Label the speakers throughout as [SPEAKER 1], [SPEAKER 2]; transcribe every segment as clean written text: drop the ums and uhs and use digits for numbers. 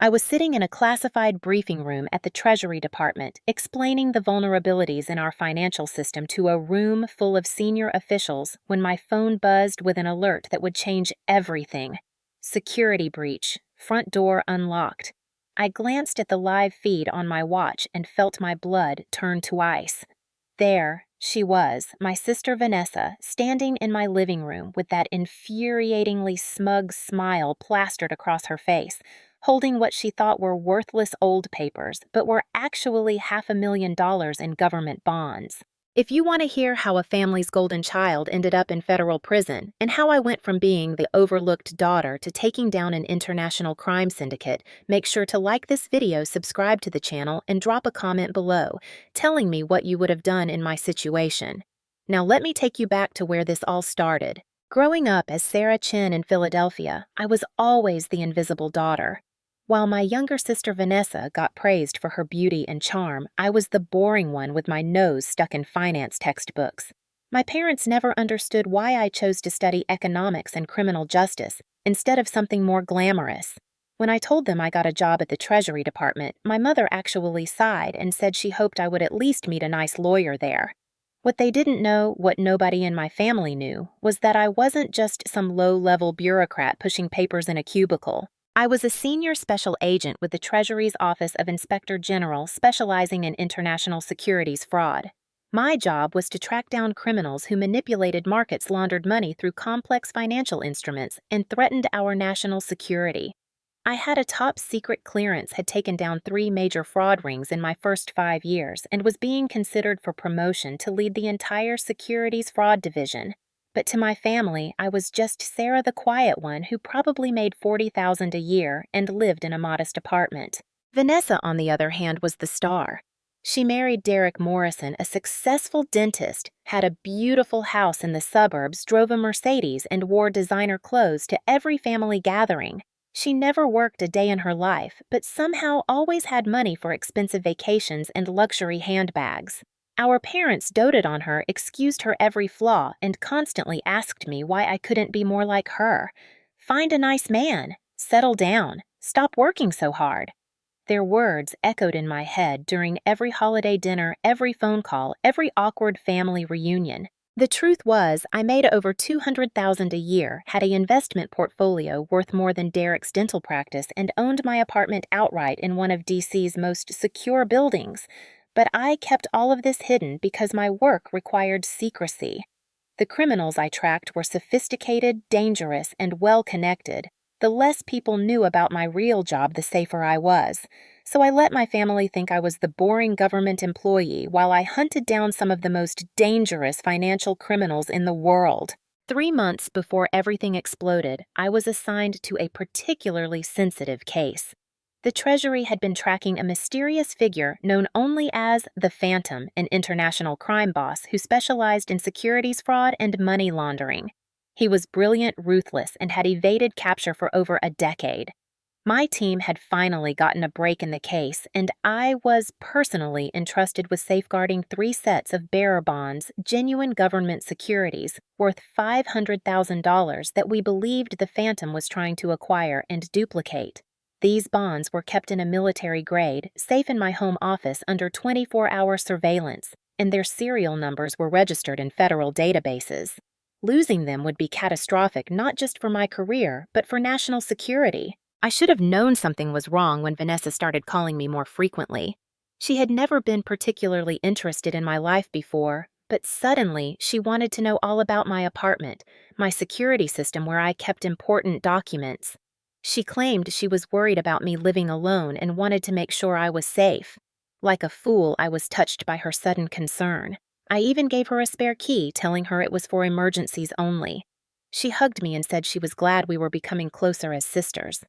[SPEAKER 1] I was sitting in a classified briefing room at the Treasury Department, explaining the vulnerabilities in our financial system to a room full of senior officials when my phone buzzed with an alert that would change everything. Security breach, front door unlocked. I glanced at the live feed on my watch and felt my blood turn to ice. There she was, my sister Vanessa, standing in my living room with that infuriatingly smug smile plastered across her face, holding what she thought were worthless old papers, but were actually $500,000 in government bonds. If you want to hear how a family's golden child ended up in federal prison, and how I went from being the overlooked daughter to taking down an international crime syndicate, make sure to like this video, subscribe to the channel, and drop a comment below, telling me what you would have done in my situation. Now let me take you back to where this all started. Growing up as Sarah Chin in Philadelphia, I was always the invisible daughter. While my younger sister Vanessa got praised for her beauty and charm, I was the boring one with my nose stuck in finance textbooks. My parents never understood why I chose to study economics and criminal justice instead of something more glamorous. When I told them I got a job at the Treasury Department, my mother actually sighed and said she hoped I would at least meet a nice lawyer there. What they didn't know, what nobody in my family knew, was that I wasn't just some low-level bureaucrat pushing papers in a cubicle. I was a senior special agent with the Treasury's Office of Inspector General specializing in international securities fraud. My job was to track down criminals who manipulated markets, laundered money through complex financial instruments, and threatened our national security. I had a top-secret clearance, had taken down 3 major fraud rings in my first 5 years, and was being considered for promotion to lead the entire securities fraud division. But to my family, I was just Sarah the quiet one who probably made $40,000 a year and lived in a modest apartment. Vanessa, on the other hand, was the star. She married Derek Morrison, a successful dentist, had a beautiful house in the suburbs, drove a Mercedes, and wore designer clothes to every family gathering. She never worked a day in her life, but somehow always had money for expensive vacations and luxury handbags. Our parents doted on her, excused her every flaw, and constantly asked me why I couldn't be more like her. Find a nice man, settle down, stop working so hard. Their words echoed in my head during every holiday dinner, every phone call, every awkward family reunion. The truth was, I made over $200,000 a year, had an investment portfolio worth more than Derek's dental practice, and owned my apartment outright in one of DC's most secure buildings. But I kept all of this hidden because my work required secrecy. The criminals I tracked were sophisticated, dangerous, and well-connected. The less people knew about my real job, the safer I was. So I let my family think I was the boring government employee while I hunted down some of the most dangerous financial criminals in the world. 3 months before everything exploded, I was assigned to a particularly sensitive case. The Treasury had been tracking a mysterious figure known only as the Phantom, an international crime boss who specialized in securities fraud and money laundering. He was brilliant, ruthless, and had evaded capture for over a decade. My team had finally gotten a break in the case, and I was personally entrusted with safeguarding 3 sets of bearer bonds, genuine government securities, worth $500,000 that we believed the Phantom was trying to acquire and duplicate. These bonds were kept in a military grade, safe in my home office under 24-hour surveillance, and their serial numbers were registered in federal databases. Losing them would be catastrophic not just for my career, but for national security. I should have known something was wrong when Vanessa started calling me more frequently. She had never been particularly interested in my life before, but suddenly she wanted to know all about my apartment, my security system where I kept important documents. She claimed she was worried about me living alone and wanted to make sure I was safe. Like a fool, I was touched by her sudden concern. I even gave her a spare key, telling her it was for emergencies only. She hugged me and said she was glad we were becoming closer as sisters.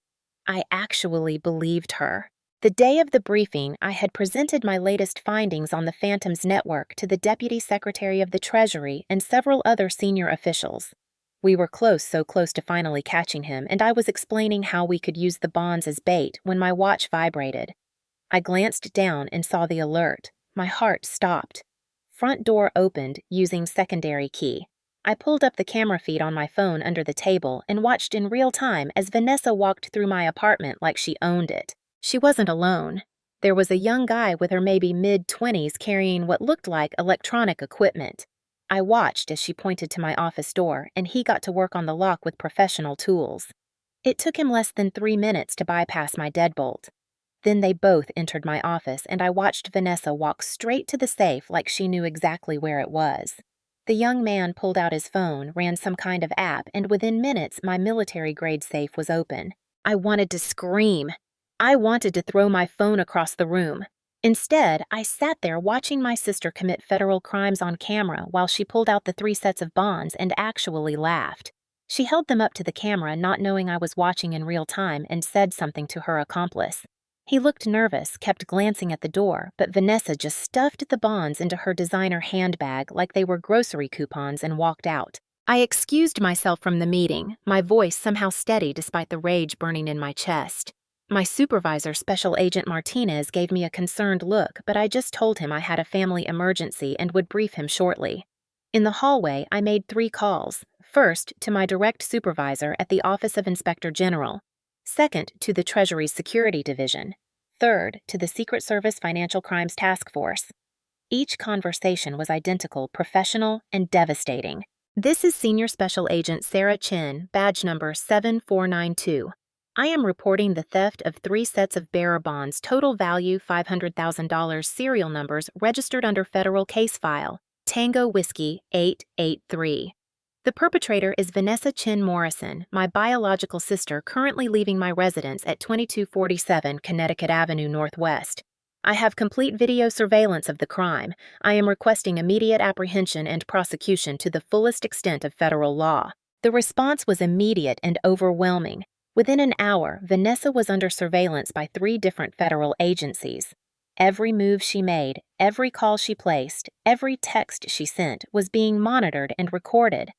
[SPEAKER 1] I actually believed her. The day of the briefing, I had presented my latest findings on the Phantom's network to the Deputy Secretary of the Treasury and several other senior officials. We were close, so close to finally catching him, and I was explaining how we could use the bonds as bait when my watch vibrated. I glanced down and saw the alert. My heart stopped. Front door opened using secondary key. I pulled up the camera feed on my phone under the table and watched in real time as Vanessa walked through my apartment like she owned it. She wasn't alone. There was a young guy with her maybe mid-20s carrying what looked like electronic equipment. I watched as she pointed to my office door, and he got to work on the lock with professional tools. It took him less than 3 minutes to bypass my deadbolt. Then they both entered my office, and I watched Vanessa walk straight to the safe like she knew exactly where it was. The young man pulled out his phone, ran some kind of app, and within minutes my military-grade safe was open. I wanted to scream. I wanted to throw my phone across the room. Instead, I sat there watching my sister commit federal crimes on camera while she pulled out the 3 sets of bonds and actually laughed. She held them up to the camera, not knowing I was watching in real time, and said something to her accomplice. He looked nervous, kept glancing at the door, but Vanessa just stuffed the bonds into her designer handbag like they were grocery coupons and walked out. I excused myself from the meeting, my voice somehow steady despite the rage burning in my chest. My supervisor, Special Agent Martinez, gave me a concerned look, but I just told him I had a family emergency and would brief him shortly. In the hallway, I made 3 calls. First, to my direct supervisor at the Office of Inspector General. Second, to the Treasury's Security Division. Third, to the Secret Service Financial Crimes Task Force. Each conversation was identical, professional, and devastating. This is Senior Special Agent Sarah Chin, badge number 7492. I am reporting the theft of 3 sets of bearer bonds, total value $500,000, serial numbers registered under federal case file, Tango Whiskey 883. The perpetrator is Vanessa Chin Morrison, my biological sister currently leaving my residence at 2247 Connecticut Avenue Northwest. I have complete video surveillance of the crime. I am requesting immediate apprehension and prosecution to the fullest extent of federal law. The response was immediate and overwhelming. Within an hour, Vanessa was under surveillance by 3 different federal agencies. Every move she made, every call she placed, every text she sent was being monitored and recorded.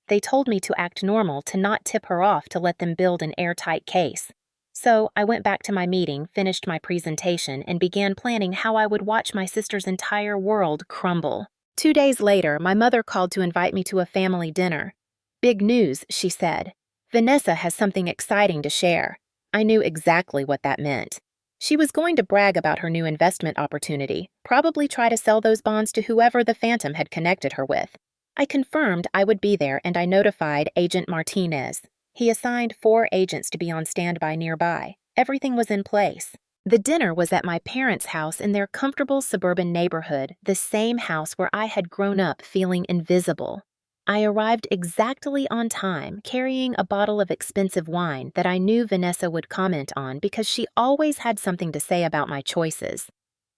[SPEAKER 1] They told me to act normal, to not tip her off, to let them build an airtight case. So I went back to my meeting, finished my presentation, and began planning how I would watch my sister's entire world crumble. 2 days later, my mother called to invite me to a family dinner. "Big news," she said. "Vanessa has something exciting to share." I knew exactly what that meant. She was going to brag about her new investment opportunity, probably try to sell those bonds to whoever the Phantom had connected her with. I confirmed I would be there, and I notified Agent Martinez. He assigned 4 agents to be on standby nearby. Everything was in place. The dinner was at my parents' house in their comfortable suburban neighborhood, the same house where I had grown up feeling invisible. I arrived exactly on time, carrying a bottle of expensive wine that I knew Vanessa would comment on because she always had something to say about my choices.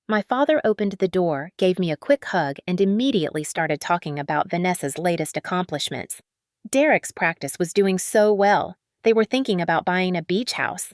[SPEAKER 1] My father opened the door, gave me a quick hug, and immediately started talking about Vanessa's latest accomplishments. Derek's practice was doing so well. They were thinking about buying a beach house.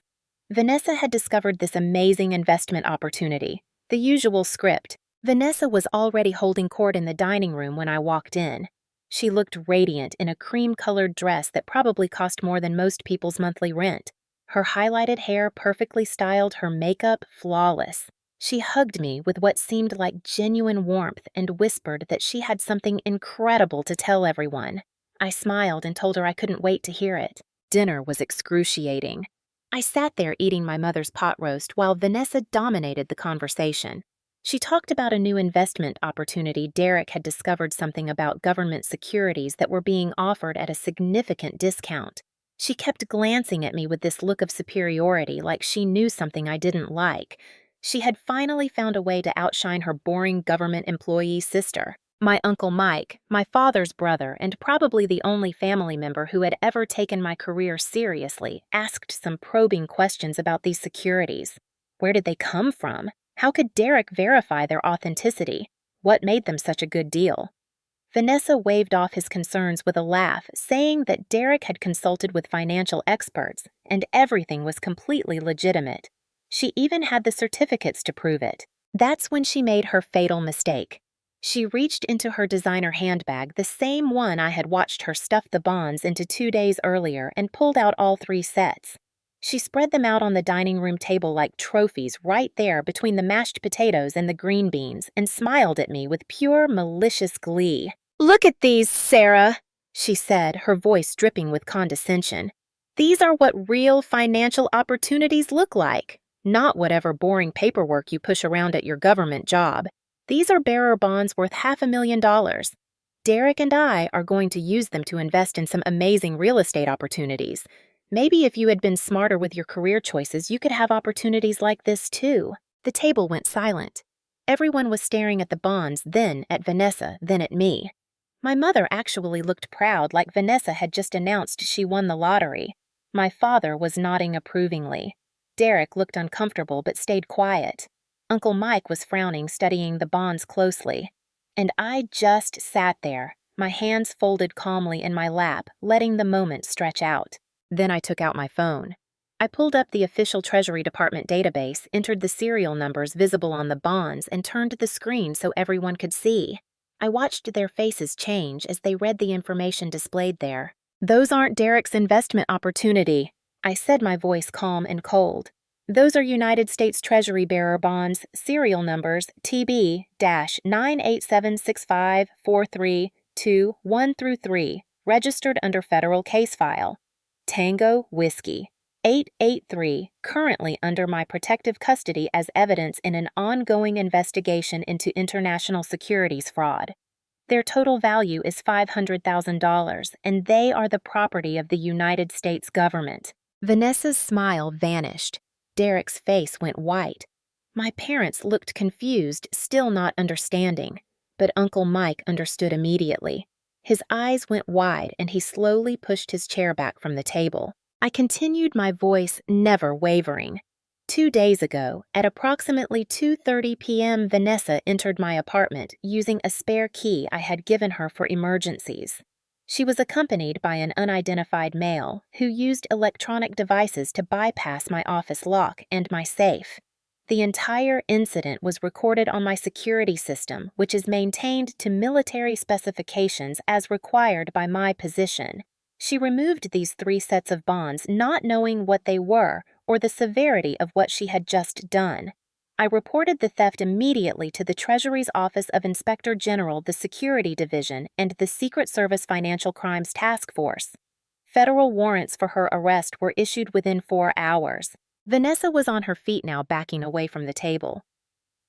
[SPEAKER 1] Vanessa had discovered this amazing investment opportunity. The usual script. Vanessa was already holding court in the dining room when I walked in. She looked radiant in a cream-colored dress that probably cost more than most people's monthly rent. Her highlighted hair perfectly styled, her makeup flawless. She hugged me with what seemed like genuine warmth and whispered that she had something incredible to tell everyone. I smiled and told her I couldn't wait to hear it. Dinner was excruciating. I sat there eating my mother's pot roast while Vanessa dominated the conversation. She talked about a new investment opportunity. Derek had discovered something about government securities that were being offered at a significant discount. She kept glancing at me with this look of superiority, like she knew something I didn't like. She had finally found a way to outshine her boring government employee sister. My Uncle Mike, my father's brother, and probably the only family member who had ever taken my career seriously, asked some probing questions about these securities. Where did they come from? How could Derek verify their authenticity? What made them such a good deal? Vanessa waved off his concerns with a laugh, saying that Derek had consulted with financial experts, and everything was completely legitimate. She even had the certificates to prove it. That's when she made her fatal mistake. She reached into her designer handbag, the same one I had watched her stuff the bonds into 2 days earlier, and pulled out all 3 sets. She spread them out on the dining room table like trophies right there between the mashed potatoes and the green beans, and smiled at me with pure malicious glee. "Look at these, Sarah," she said, her voice dripping with condescension. "These are what real financial opportunities look like. not whatever boring paperwork you push around at your government job. These are bearer bonds worth $500,000. Derek and I are going to use them to invest in some amazing real estate opportunities. Maybe if you had been smarter with your career choices, you could have opportunities like this too." The table went silent. Everyone was staring at the bonds, then at Vanessa, then at me. My mother actually looked proud, like Vanessa had just announced she won the lottery. My father was nodding approvingly. Derek looked uncomfortable but stayed quiet. Uncle Mike was frowning, studying the bonds closely. And I just sat there, my hands folded calmly in my lap, letting the moment stretch out. Then I took out my phone. I pulled up the official Treasury Department database, entered the serial numbers visible on the bonds, and turned the screen so everyone could see. I watched their faces change as they read the information displayed there. "Those aren't Derek's investment opportunity," I said, my voice calm and cold. "Those are United States Treasury bearer bonds, serial numbers TB-987654321-3, registered under federal case file. Tango Whiskey 883, currently under my protective custody as evidence in an ongoing investigation into international securities fraud. Their total value is $500,000, and they are the property of the United States government." Vanessa's smile vanished. Derek's face went white. My parents looked confused, still not understanding. But Uncle Mike understood immediately. His eyes went wide, and he slowly pushed his chair back from the table. I continued, my voice never wavering. 2 days ago, at approximately 2:30 p.m., Vanessa entered my apartment using a spare key I had given her for emergencies. She was accompanied by an unidentified male who used electronic devices to bypass my office lock and my safe. The entire incident was recorded on my security system, which is maintained to military specifications as required by my position. She removed these 3 sets of bonds, not knowing what they were or the severity of what she had just done. I reported the theft immediately to the Treasury's Office of Inspector General, the Security Division, and the Secret Service Financial Crimes Task Force. Federal warrants for her arrest were issued within 4 hours. Vanessa was on her feet now, backing away from the table.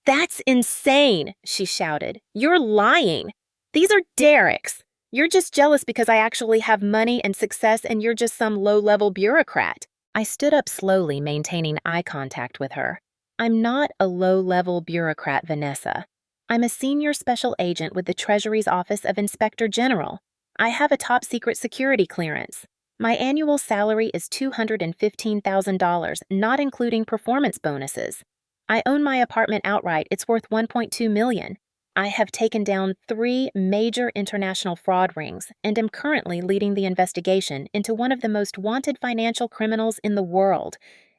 [SPEAKER 1] "That's insane," she shouted. "You're lying. These are Derek's. You're just jealous because I actually have money and success and you're just some low-level bureaucrat." I stood up slowly, maintaining eye contact with her. "I'm not a low-level bureaucrat, Vanessa. I'm a senior special agent with the Treasury's Office of Inspector General. I have a top-secret security clearance. My annual salary is $215,000, not including performance bonuses. I own my apartment outright. It's worth $1.2 million. I have taken down 3 major international fraud rings and am currently leading the investigation into one of the most wanted financial criminals in the world.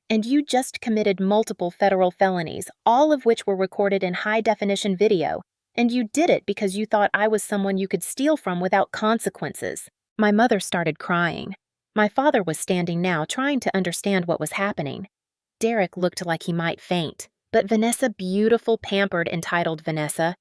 [SPEAKER 1] And you just committed multiple federal felonies, all of which were recorded in high-definition video, and you did it because you thought I was someone you could steal from without consequences." My mother started crying. My father was standing now, trying to understand what was happening. Derek looked like he might faint, but Vanessa, beautiful, pampered, entitled Vanessa,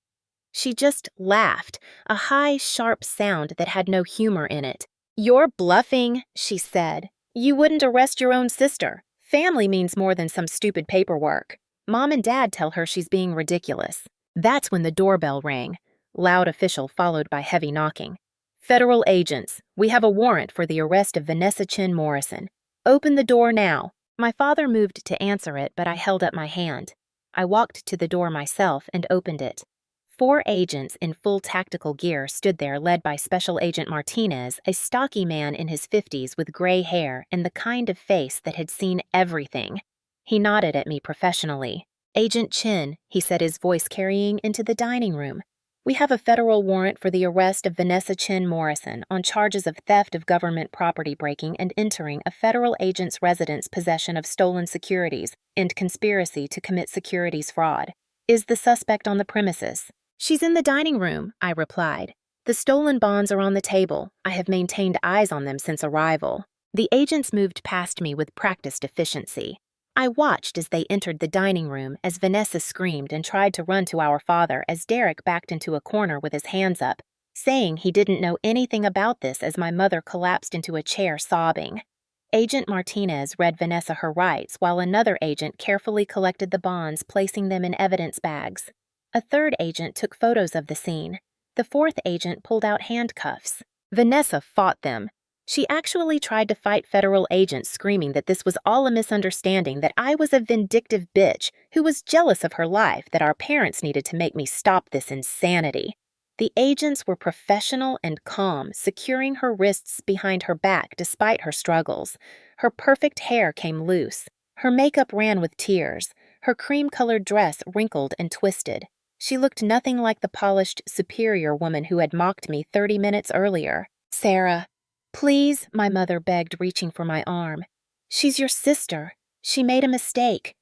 [SPEAKER 1] she just laughed, a high, sharp sound that had no humor in it. "You're bluffing," she said. "You wouldn't arrest your own sister. Family means more than some stupid paperwork. Mom and Dad tell her she's being ridiculous." That's when the doorbell rang. Loud official followed by heavy knocking. "Federal agents, we have a warrant for the arrest of Vanessa Chin Morrison. Open the door now." My father moved to answer it, but I held up my hand. I walked to the door myself and opened it. 4 agents in full tactical gear stood there, led by Special Agent Martinez, a stocky man in his 50s with gray hair and the kind of face that had seen everything. He nodded at me professionally. "Agent Chin," he said, his voice carrying into the dining room. "We have a federal warrant for the arrest of Vanessa Chin Morrison on charges of theft of government property, breaking and entering a federal agent's residence, possession of stolen securities, and conspiracy to commit securities fraud. Is the suspect on the premises?" "She's in the dining room," I replied. "The stolen bonds are on the table. I have maintained eyes on them since arrival." The agents moved past me with practiced efficiency. I watched as they entered the dining room, as Vanessa screamed and tried to run to our father, as Derek backed into a corner with his hands up, saying he didn't know anything about this, as my mother collapsed into a chair sobbing. Agent Martinez read Vanessa her rights while another agent carefully collected the bonds, placing them in evidence bags. A third agent took photos of the scene. The fourth agent pulled out handcuffs. Vanessa fought them. She actually tried to fight federal agents, screaming that this was all a misunderstanding, that I was a vindictive bitch who was jealous of her life, that our parents needed to make me stop this insanity. The agents were professional and calm, securing her wrists behind her back despite her struggles. Her perfect hair came loose. Her makeup ran with tears. Her cream-colored dress wrinkled and twisted. She looked nothing like the polished, superior woman who had mocked me 30 minutes earlier. "Sarah, please," my mother begged, reaching for my arm. "She's your sister. She made a mistake.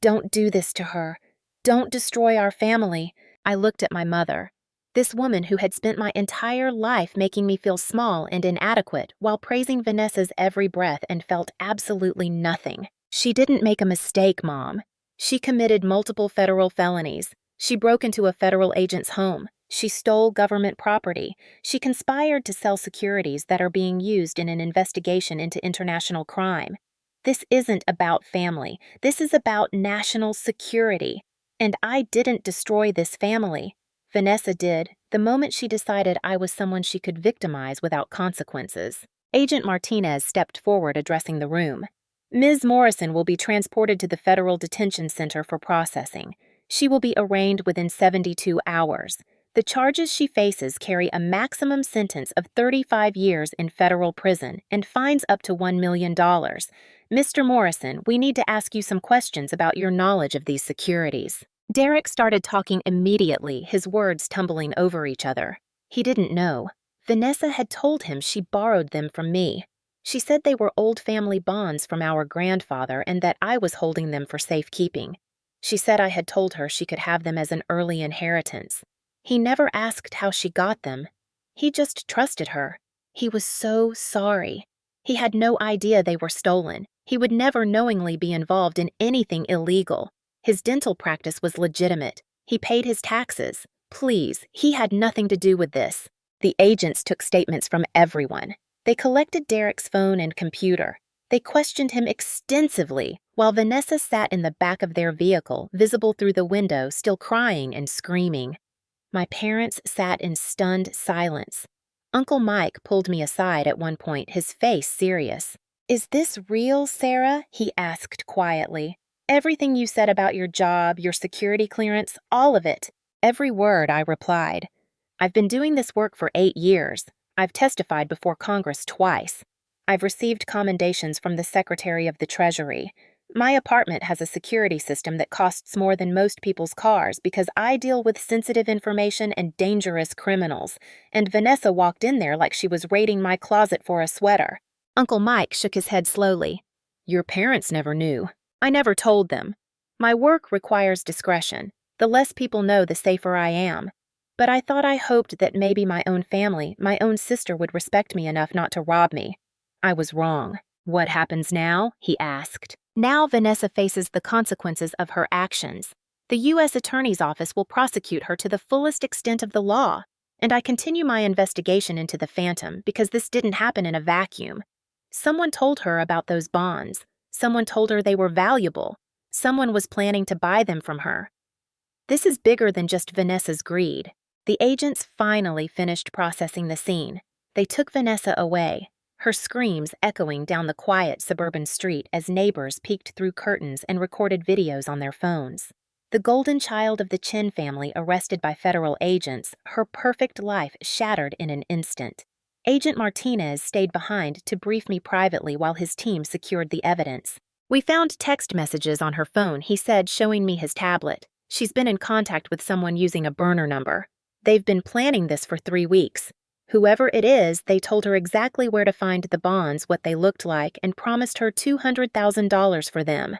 [SPEAKER 1] Don't do this to her. Don't destroy our family." I looked at my mother. This woman who had spent my entire life making me feel small and inadequate while praising Vanessa's every breath and felt absolutely nothing. "She didn't make a mistake, Mom. She committed multiple federal felonies. She broke into a federal agent's home. She stole government property. She conspired to sell securities that are being used in an investigation into international crime. This isn't about family. This is about national security. And I didn't destroy this family. Vanessa did, the moment she decided I was someone she could victimize without consequences." Agent Martinez stepped forward, addressing the room. "Ms. Morrison will be transported to the Federal Detention Center for processing. She will be arraigned within 72 hours. The charges she faces carry a maximum sentence of 35 years in federal prison and fines up to $1 million. Mr. Morrison, we need to ask you some questions about your knowledge of these securities." Derek started talking immediately, his words tumbling over each other. He didn't know. Vanessa had told him she borrowed them from me. She said they were old family bonds from our grandfather and that I was holding them for safekeeping. She said I had told her she could have them as an early inheritance. He never asked how she got them. He just trusted her. He was so sorry. He had no idea they were stolen. He would never knowingly be involved in anything illegal. His dental practice was legitimate. He paid his taxes. Please, he had nothing to do with this. The agents took statements from everyone. They collected Derek's phone and computer. They questioned him extensively, while Vanessa sat in the back of their vehicle, visible through the window, still crying and screaming. My parents sat in stunned silence. Uncle Mike pulled me aside at one point, his face serious. "Is this real, Sarah?" he asked quietly. "Everything you said about your job, your security clearance, all of it." "Every word," I replied. "I've been doing this work for 8 years. I've testified before Congress twice. I've received commendations from the Secretary of the Treasury. My apartment has a security system that costs more than most people's cars because I deal with sensitive information and dangerous criminals, and Vanessa walked in there like she was raiding my closet for a sweater." Uncle Mike shook his head slowly. "Your parents never knew. I never told them. My work requires discretion. The less people know, the safer I am. But I hoped that maybe my own family, my own sister, would respect me enough not to rob me. I was wrong." "What happens now?" he asked. "Now Vanessa faces the consequences of her actions. The U.S. Attorney's Office will prosecute her to the fullest extent of the law, and I continue my investigation into the Phantom because this didn't happen in a vacuum. Someone told her about those bonds. Someone told her they were valuable. Someone was planning to buy them from her. This is bigger than just Vanessa's greed." The agents finally finished processing the scene. They took Vanessa away, her screams echoing down the quiet suburban street as neighbors peeked through curtains and recorded videos on their phones. The golden child of the Chin family arrested by federal agents, her perfect life shattered in an instant. Agent Martinez stayed behind to brief me privately while his team secured the evidence. "We found text messages on her phone," he said, showing me his tablet. "She's been in contact with someone using a burner number. They've been planning this for 3 weeks. Whoever it is, they told her exactly where to find the bonds, what they looked like, and promised her $200,000 for them.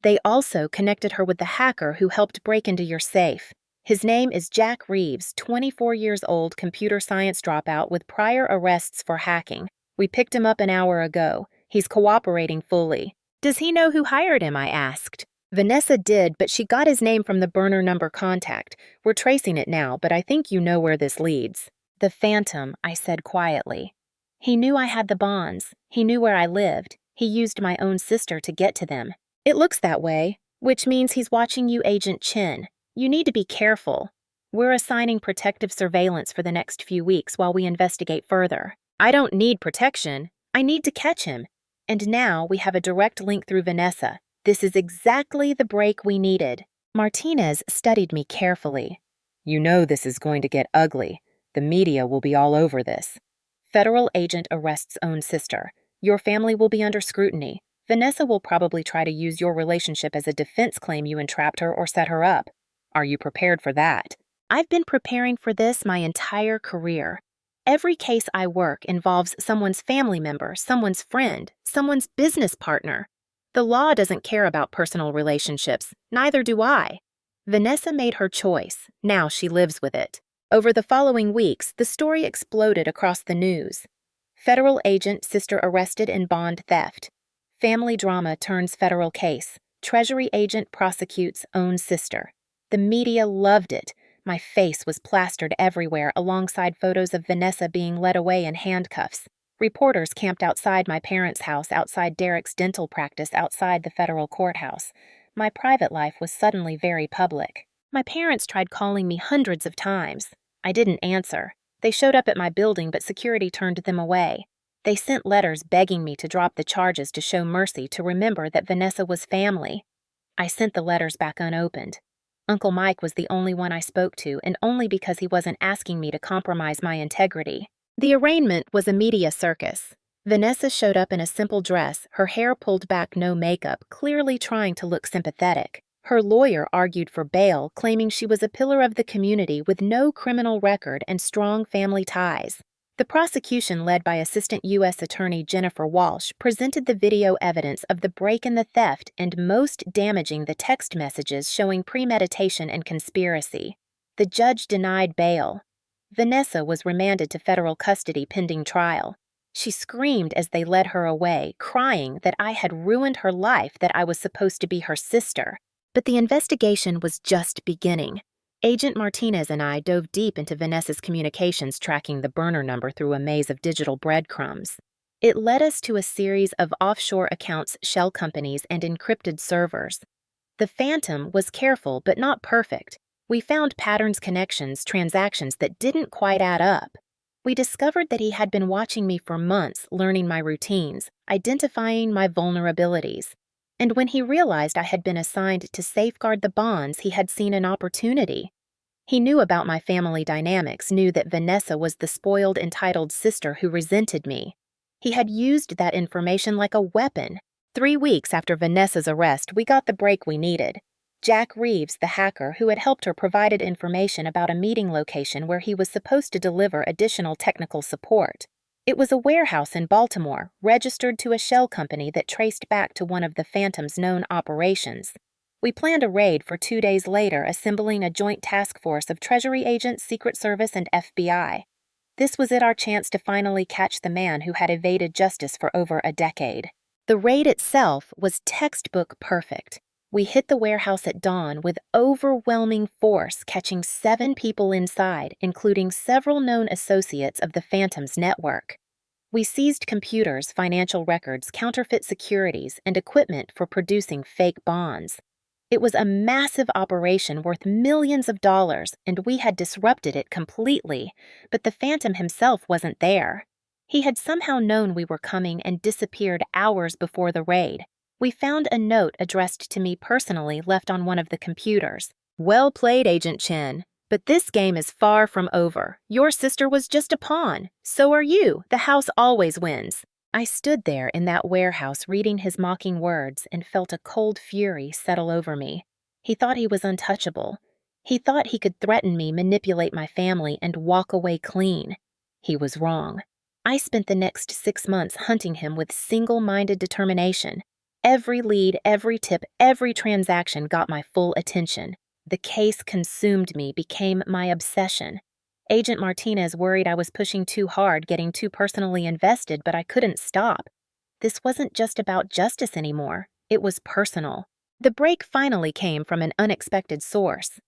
[SPEAKER 1] They also connected her with the hacker who helped break into your safe. His name is Jack Reeves, 24 years old, computer science dropout with prior arrests for hacking. We picked him up an hour ago. He's cooperating fully." "Does he know who hired him?" I asked. "Vanessa did, but she got his name from the burner number contact. We're tracing it now, but I think you know where this leads." "The Phantom," I said quietly. "He knew I had the bonds. He knew where I lived. He used my own sister to get to them. It looks that way, which means he's watching you, Agent Chin. You need to be careful. We're assigning protective surveillance for the next few weeks while we investigate further. I don't need protection. I need to catch him. And now we have a direct link through Vanessa. This is exactly the break we needed. Martinez studied me carefully. You know this is going to get ugly. The media will be all over this. Federal agent arrests own sister. Your family will be under scrutiny. Vanessa will probably try to use your relationship as a defense claim you entrapped her or set her up. Are you prepared for that? I've been preparing for this my entire career. Every case I work involves someone's family member, someone's friend, someone's business partner. The law doesn't care about personal relationships, neither do I. Vanessa made her choice. Now she lives with it. Over the following weeks, the story exploded across the news. Federal agent sister arrested in bond theft. Family drama turns federal case. Treasury agent prosecutes own sister. The media loved it. My face was plastered everywhere alongside photos of Vanessa being led away in handcuffs. Reporters camped outside my parents' house, outside Derek's dental practice, outside the federal courthouse. My private life was suddenly very public. My parents tried calling me hundreds of times. I didn't answer. They showed up at my building, but security turned them away. They sent letters begging me to drop the charges to show mercy, to remember that Vanessa was family. I sent the letters back unopened. Uncle Mike was the only one I spoke to, and only because he wasn't asking me to compromise my integrity. The arraignment was a media circus. Vanessa showed up in a simple dress, her hair pulled back, no makeup, clearly trying to look sympathetic. Her lawyer argued for bail, claiming she was a pillar of the community with no criminal record and strong family ties. The prosecution, led by Assistant U.S. Attorney Jennifer Walsh, presented the video evidence of the break and the theft, and most damaging, the text messages showing premeditation and conspiracy. The judge denied bail. Vanessa was remanded to federal custody pending trial. She screamed as they led her away, crying that I had ruined her life, that I was supposed to be her sister. But the investigation was just beginning. Agent Martinez and I dove deep into Vanessa's communications, tracking the burner number through a maze of digital breadcrumbs. It led us to a series of offshore accounts, shell companies, and encrypted servers. The Phantom was careful but not perfect. We found patterns, connections, transactions that didn't quite add up. We discovered that he had been watching me for months, learning my routines, identifying my vulnerabilities. And when he realized I had been assigned to safeguard the bonds, he had seen an opportunity. He knew about my family dynamics, knew that Vanessa was the spoiled, entitled sister who resented me. He had used that information like a weapon. 3 weeks after Vanessa's arrest, we got the break we needed. Jack Reeves, the hacker who had helped her, provided information about a meeting location where he was supposed to deliver additional technical support. It was a warehouse in Baltimore, registered to a shell company that traced back to one of the Phantom's known operations. We planned a raid for 2 days later, assembling a joint task force of Treasury agents, Secret Service, and FBI. This was our chance to finally catch the man who had evaded justice for over a decade. The raid itself was textbook perfect. We hit the warehouse at dawn with overwhelming force, catching 7 people inside, including several known associates of the Phantom's network. We seized computers, financial records, counterfeit securities, and equipment for producing fake bonds. It was a massive operation worth millions of dollars, and we had disrupted it completely, but the Phantom himself wasn't there. He had somehow known we were coming and disappeared hours before the raid. We found a note addressed to me personally left on one of the computers. Well played, Agent Chen. But this game is far from over. Your sister was just a pawn. So are you. The house always wins. I stood there in that warehouse reading his mocking words and felt a cold fury settle over me. He thought he was untouchable. He thought he could threaten me, manipulate my family, and walk away clean. He was wrong. I spent the next 6 months hunting him with single-minded determination. Every lead, every tip, every transaction got my full attention. The case consumed me, became my obsession. Agent Martinez worried I was pushing too hard, getting too personally invested, but I couldn't stop. This wasn't just about justice anymore. It was personal. The break finally came from an unexpected source.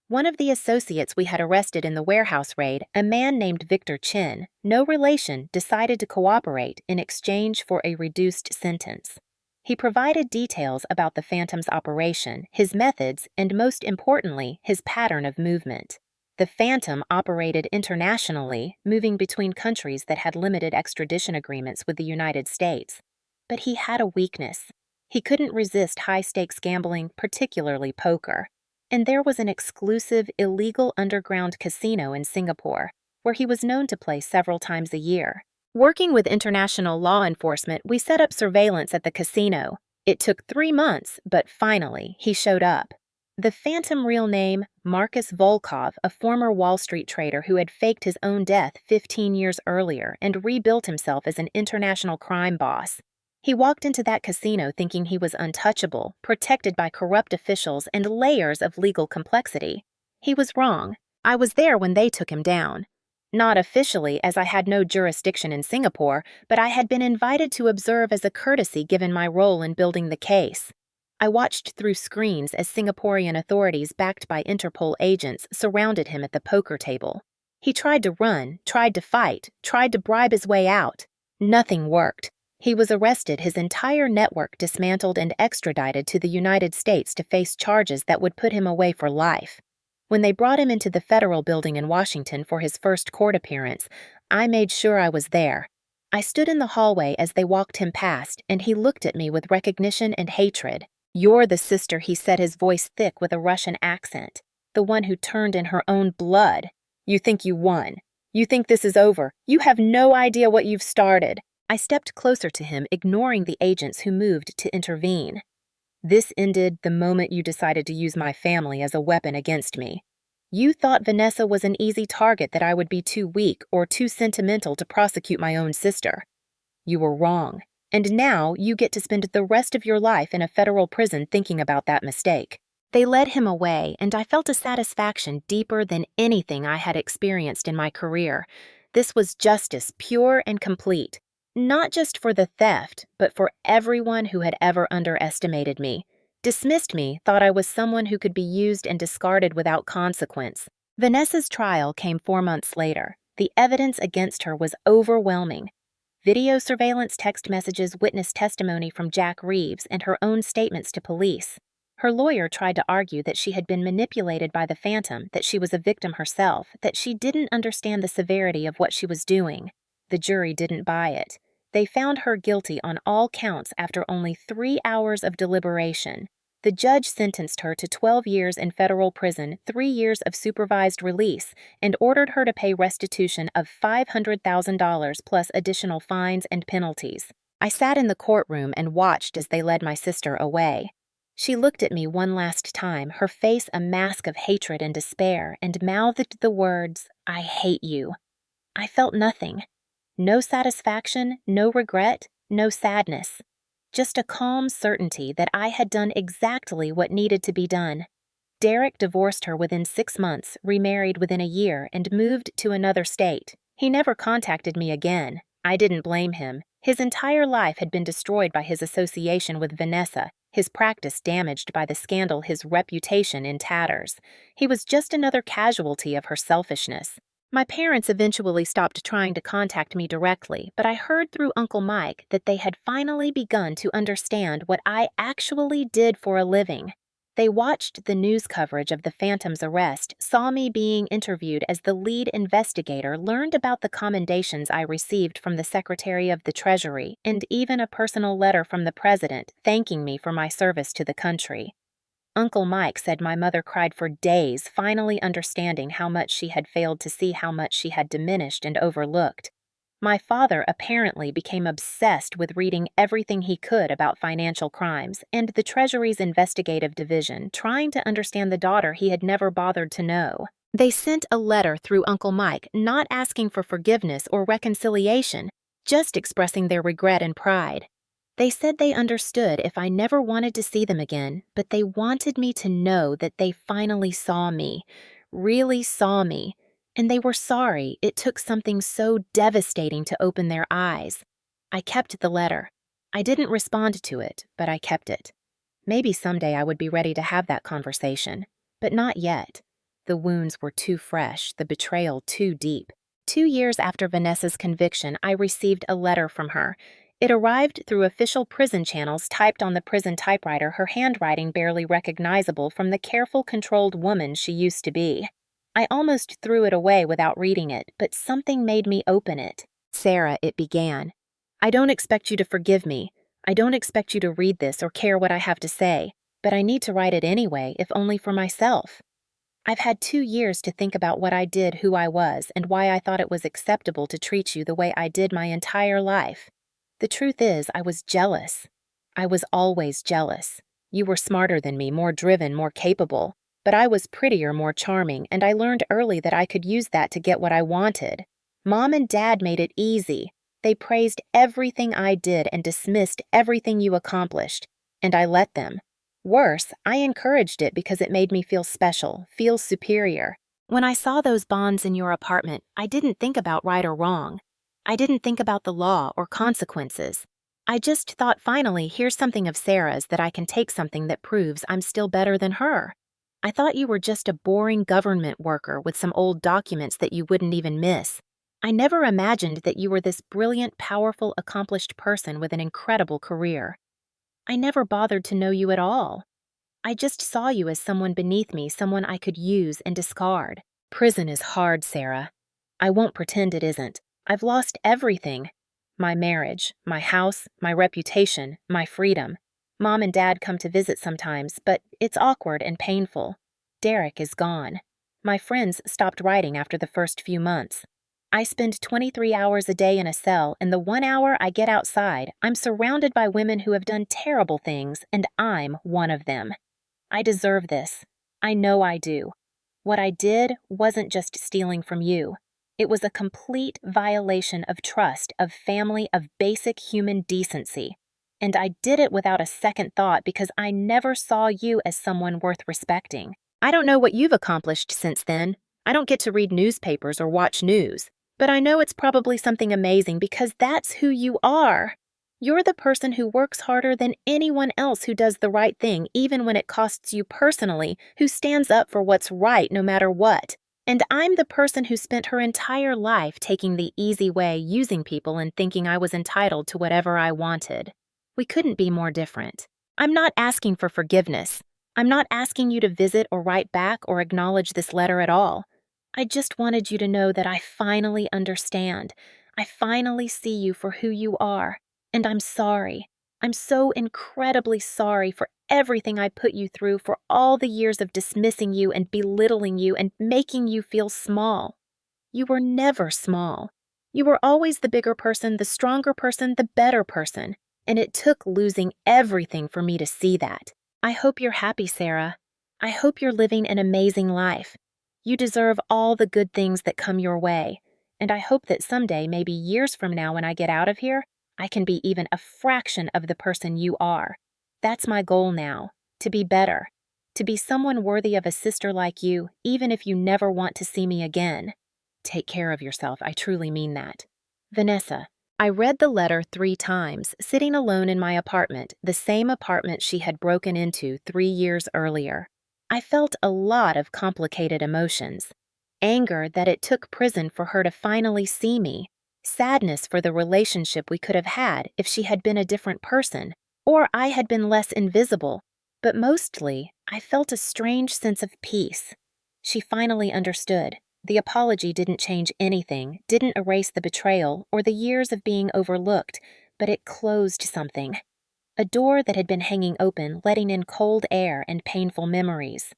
[SPEAKER 1] One of the associates we had arrested in the warehouse raid, a man named Victor Chin, no relation, decided to cooperate in exchange for a reduced sentence. He provided details about the Phantom's operation, his methods, and most importantly, his pattern of movement. The Phantom operated internationally, moving between countries that had limited extradition agreements with the United States. But he had a weakness. He couldn't resist high-stakes gambling, particularly poker. And there was an exclusive, illegal underground casino in Singapore, where he was known to play several times a year. Working with international law enforcement, we set up surveillance at the casino. It took 3 months, but finally, he showed up. The Phantom real name, Marcus Volkov, a former Wall Street trader who had faked his own death 15 years earlier and rebuilt himself as an international crime boss. He walked into that casino thinking he was untouchable, protected by corrupt officials and layers of legal complexity. He was wrong. I was there when they took him down. Not officially, as I had no jurisdiction in Singapore, but I had been invited to observe as a courtesy given my role in building the case. I watched through screens as Singaporean authorities backed by Interpol agents surrounded him at the poker table. He tried to run, tried to fight, tried to bribe his way out. Nothing worked. He was arrested, his entire network dismantled and extradited to the United States to face charges that would put him away for life. When they brought him into the federal building in Washington for his first court appearance, I made sure I was there. I stood in the hallway as they walked him past, and he looked at me with recognition and hatred. "You're the sister," he said, his voice thick with a Russian accent. "The one who turned in her own blood. You think you won. You think this is over. You have no idea what you've started." I stepped closer to him, ignoring the agents who moved to intervene. "This ended the moment you decided to use my family as a weapon against me. You thought Vanessa was an easy target, that I would be too weak or too sentimental to prosecute my own sister. You were wrong, and now you get to spend the rest of your life in a federal prison thinking about that mistake." They led him away, and I felt a satisfaction deeper than anything I had experienced in my career. This was justice, pure and complete. Not just for the theft, but for everyone who had ever underestimated me, dismissed me, thought I was someone who could be used and discarded without consequence. Vanessa's trial came 4 months later. The evidence against her was overwhelming. Video surveillance, text messages, witness testimony from Jack Reeves, and her own statements to police. Her lawyer tried to argue that she had been manipulated by the Phantom, that she was a victim herself, that she didn't understand the severity of what she was doing. The jury didn't buy it. They found her guilty on all counts after only 3 hours of deliberation. The judge sentenced her to 12 years in federal prison, 3 years of supervised release, and ordered her to pay restitution of $500,000 plus additional fines and penalties. I sat in the courtroom and watched as they led my sister away. She looked at me one last time, her face a mask of hatred and despair, and mouthed the words, "I hate you." I felt nothing. No satisfaction, no regret, no sadness. Just a calm certainty that I had done exactly what needed to be done. Derek divorced her within 6 months, remarried within a year, and moved to another state. He never contacted me again. I didn't blame him. His entire life had been destroyed by his association with Vanessa, his practice damaged by the scandal, his reputation in tatters. He was just another casualty of her selfishness. My parents eventually stopped trying to contact me directly, but I heard through Uncle Mike that they had finally begun to understand what I actually did for a living. They watched the news coverage of the Phantom's arrest, saw me being interviewed as the lead investigator, learned about the commendations I received from the Secretary of the Treasury, and even a personal letter from the President thanking me for my service to the country. Uncle Mike said my mother cried for days, finally understanding how much she had failed to see, how much she had diminished and overlooked. My father apparently became obsessed with reading everything he could about financial crimes and the Treasury's investigative division, trying to understand the daughter he had never bothered to know. They sent a letter through Uncle Mike, not asking for forgiveness or reconciliation, just expressing their regret and pride. They said they understood if I never wanted to see them again, but they wanted me to know that they finally saw me, really saw me, and they were sorry it took something so devastating to open their eyes. I kept the letter. I didn't respond to it, but I kept it. Maybe someday I would be ready to have that conversation, but not yet. The wounds were too fresh, the betrayal too deep. 2 years after Vanessa's conviction, I received a letter from her. It arrived through official prison channels, typed on the prison typewriter, her handwriting barely recognizable from the careful, controlled woman she used to be. I almost threw it away without reading it, but something made me open it. "Sarah," it began, "I don't expect you to forgive me. I don't expect you to read this or care what I have to say, but I need to write it anyway, if only for myself. I've had 2 years to think about what I did, who I was, and why I thought it was acceptable to treat you the way I did my entire life. The truth is, I was jealous. I was always jealous. You were smarter than me, more driven, more capable. But I was prettier, more charming, and I learned early that I could use that to get what I wanted. Mom and Dad made it easy. They praised everything I did and dismissed everything you accomplished, and I let them. Worse, I encouraged it because it made me feel special, feel superior. When I saw those bonds in your apartment, I didn't think about right or wrong. I didn't think about the law or consequences. I just thought, finally, here's something of Sarah's that I can take, something that proves I'm still better than her. I thought you were just a boring government worker with some old documents that you wouldn't even miss. I never imagined that you were this brilliant, powerful, accomplished person with an incredible career. I never bothered to know you at all. I just saw you as someone beneath me, someone I could use and discard. Prison is hard, Sarah. I won't pretend it isn't. I've lost everything. My marriage, my house, my reputation, my freedom. Mom and Dad come to visit sometimes, but it's awkward and painful. Derek is gone. My friends stopped writing after the first few months. I spend 23 hours a day in a cell, and the 1 hour I get outside, I'm surrounded by women who have done terrible things, and I'm one of them. I deserve this. I know I do. What I did wasn't just stealing from you. It was a complete violation of trust, of family, of basic human decency. And I did it without a second thought because I never saw you as someone worth respecting. I don't know what you've accomplished since then. I don't get to read newspapers or watch news. But I know it's probably something amazing because that's who you are. You're the person who works harder than anyone else, who does the right thing even when it costs you personally, who stands up for what's right no matter what. And I'm the person who spent her entire life taking the easy way, using people and thinking I was entitled to whatever I wanted. We couldn't be more different. I'm not asking for forgiveness. I'm not asking you to visit or write back or acknowledge this letter at all. I just wanted you to know that I finally understand. I finally see you for who you are. And I'm sorry. I'm so incredibly sorry for everything I put you through, for all the years of dismissing you and belittling you and making you feel small. You were never small. You were always the bigger person, the stronger person, the better person. And it took losing everything for me to see that. I hope you're happy, Sarah. I hope you're living an amazing life. You deserve all the good things that come your way. And I hope that someday, maybe years from now when I get out of here, I can be even a fraction of the person you are. That's my goal now, to be better, to be someone worthy of a sister like you, even if you never want to see me again. Take care of yourself, I truly mean that. Vanessa. I read the letter 3 times, sitting alone in my apartment, the same apartment she had broken into 3 years earlier. I felt a lot of complicated emotions. Anger that it took prison for her to finally see me. Sadness for the relationship we could have had if she had been a different person, or I had been less invisible. But mostly, I felt a strange sense of peace. She finally understood. The apology didn't change anything, didn't erase the betrayal or the years of being overlooked, but it closed something. A door that had been hanging open, letting in cold air and painful memories.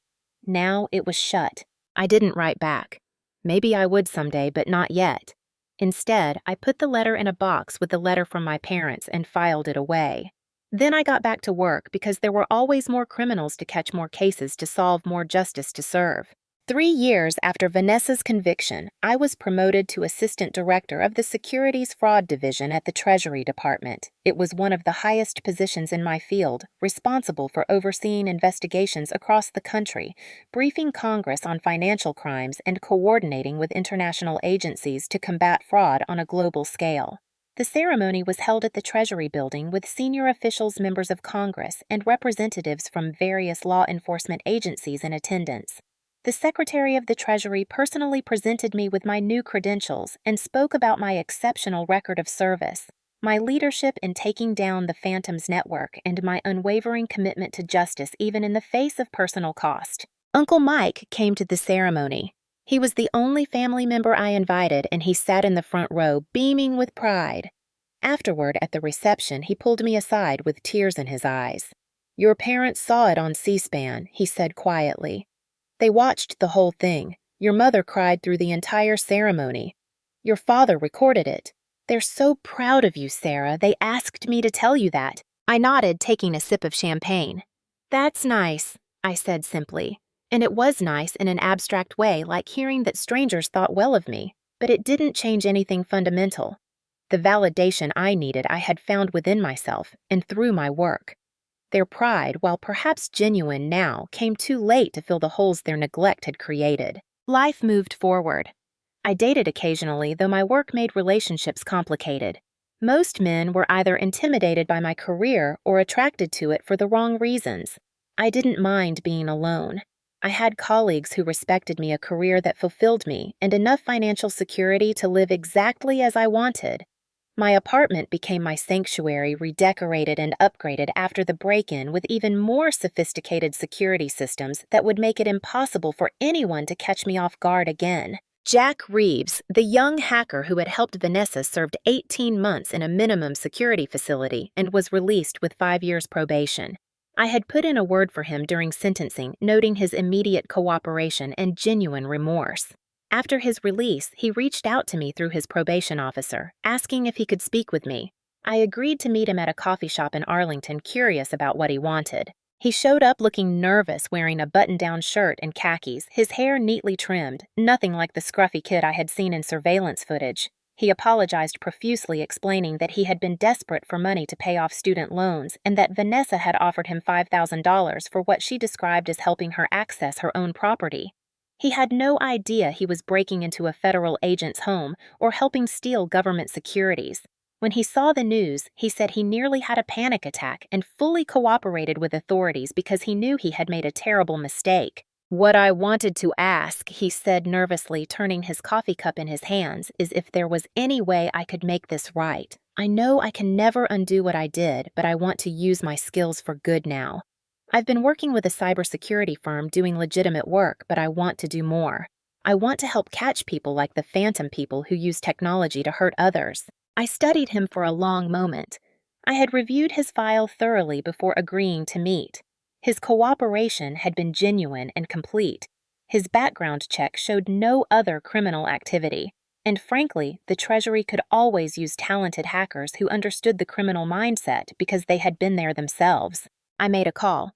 [SPEAKER 1] Now it was shut. I didn't write back. Maybe I would someday, but not yet. Instead, I put the letter in a box with the letter from my parents and filed it away. Then I got back to work because there were always more criminals to catch, more cases to solve, more justice to serve. 3 years after Vanessa's conviction, I was promoted to Assistant Director of the Securities Fraud Division at the Treasury Department. It was one of the highest positions in my field, responsible for overseeing investigations across the country, briefing Congress on financial crimes, and coordinating with international agencies to combat fraud on a global scale. The ceremony was held at the Treasury Building with senior officials, members of Congress, and representatives from various law enforcement agencies in attendance. The Secretary of the Treasury personally presented me with my new credentials and spoke about my exceptional record of service, my leadership in taking down the Phantom's network, and my unwavering commitment to justice even in the face of personal cost. Uncle Mike came to the ceremony. He was the only family member I invited, and he sat in the front row, beaming with pride. Afterward, at the reception, he pulled me aside with tears in his eyes. "Your parents saw it on C-SPAN," he said quietly. "They watched the whole thing. Your mother cried through the entire ceremony. Your father recorded it. They're so proud of you, Sarah. They asked me to tell you that." I nodded, taking a sip of champagne. "That's nice," I said simply. And it was nice in an abstract way, like hearing that strangers thought well of me, but it didn't change anything fundamental. The validation I needed I had found within myself and through my work. Their pride, while perhaps genuine now, came too late to fill the holes their neglect had created. Life moved forward. I dated occasionally, though my work made relationships complicated. Most men were either intimidated by my career or attracted to it for the wrong reasons. I didn't mind being alone. I had colleagues who respected me, a career that fulfilled me, and enough financial security to live exactly as I wanted. My apartment became my sanctuary, redecorated and upgraded after the break-in with even more sophisticated security systems that would make it impossible for anyone to catch me off guard again. Jack Reeves, the young hacker who had helped Vanessa, served 18 months in a minimum security facility and was released with 5 years probation. I had put in a word for him during sentencing, noting his immediate cooperation and genuine remorse. After his release, he reached out to me through his probation officer, asking if he could speak with me. I agreed to meet him at a coffee shop in Arlington, curious about what he wanted. He showed up looking nervous, wearing a button-down shirt and khakis, his hair neatly trimmed, nothing like the scruffy kid I had seen in surveillance footage. He apologized profusely, explaining that he had been desperate for money to pay off student loans and that Vanessa had offered him $5,000 for what she described as helping her access her own property. He had no idea he was breaking into a federal agent's home or helping steal government securities. When he saw the news, he said he nearly had a panic attack and fully cooperated with authorities because he knew he had made a terrible mistake. "What I wanted to ask," he said nervously, turning his coffee cup in his hands, "is if there was any way I could make this right. I know I can never undo what I did, but I want to use my skills for good now. I've been working with a cybersecurity firm doing legitimate work, but I want to do more. I want to help catch people like the Phantom people who use technology to hurt others." I studied him for a long moment. I had reviewed his file thoroughly before agreeing to meet. His cooperation had been genuine and complete. His background check showed no other criminal activity. And frankly, the Treasury could always use talented hackers who understood the criminal mindset because they had been there themselves. I made a call.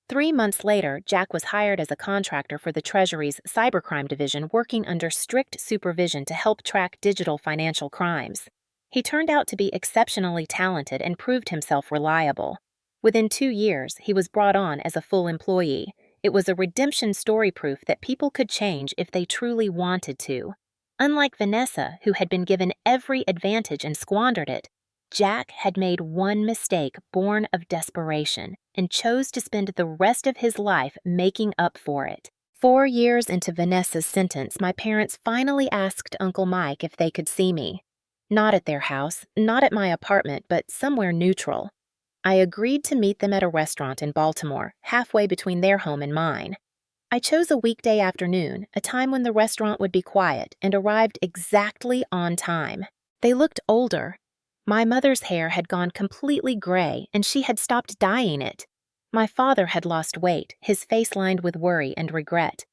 [SPEAKER 1] 3 months later, Jack was hired as a contractor for the Treasury's cybercrime division, working under strict supervision to help track digital financial crimes. He turned out to be exceptionally talented and proved himself reliable. Within 2 years, he was brought on as a full employee. It was a redemption story, proof that people could change if they truly wanted to. Unlike Vanessa, who had been given every advantage and squandered it, Jack had made one mistake born of desperation and chose to spend the rest of his life making up for it. 4 years into Vanessa's sentence, my parents finally asked Uncle Mike if they could see me. Not at their house, not at my apartment, but somewhere neutral. I agreed to meet them at a restaurant in Baltimore, halfway between their home and mine. I chose a weekday afternoon, a time when the restaurant would be quiet, and arrived exactly on time. They looked older. My mother's hair had gone completely gray, and she had stopped dyeing it. My father had lost weight, his face lined with worry and regret.